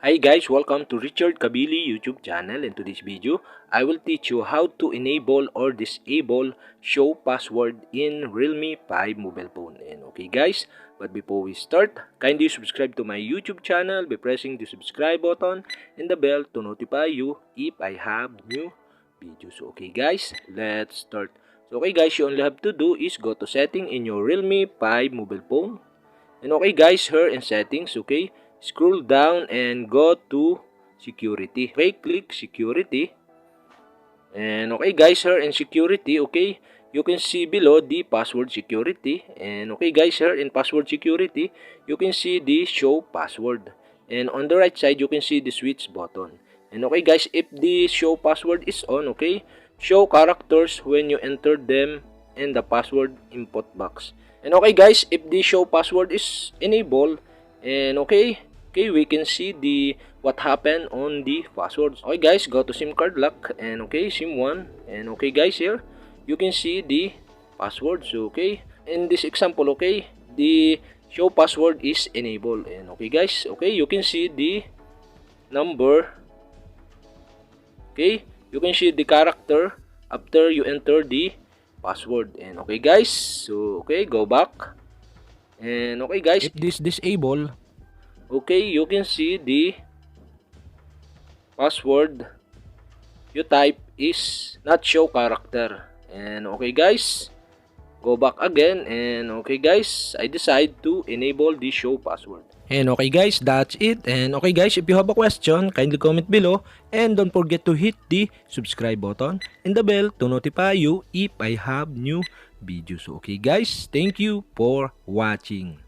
Hi guys, welcome to Richard Cabile YouTube channel. In today's video, I will teach you how to enable or disable show password in Realme 5 mobile phone. And okay guys, but before we start, kindly subscribe to my YouTube channel by pressing the subscribe button and the bell to notify you if I have new videos. Okay guys, let's start. So okay guys, you only have to do is go to setting in your Realme 5 mobile phone. And okay guys, here in settings, okay, scroll down and go to security. Okay, click security. And okay guys, here in security, okay, you can see below the password security. And okay guys, here in password security, you can see the show password. And on the right side, you can see the switch button. And okay guys, if the show password is on, okay, show characters when you enter them in the password input box. And okay guys, if the show password is enabled, and okay, we can see the what happened on the passwords. Okay guys, go to SIM card lock and okay, SIM 1, and okay guys, here you can see the passwords. Okay, in this example, okay, the show password is enabled, and okay guys, okay, you can see the number. Okay, you can see the character after you enter the password. And okay guys, so okay, go back. And okay guys, if this disable, okay, you can see the password you type is not show character. And okay guys, go back again. And okay guys, I decide to enable the show password. And okay guys, that's it. And okay guys, if you have a question, kindly comment below. And don't forget to hit the subscribe button and the bell to notify you if I have new videos. Okay guys, thank you for watching.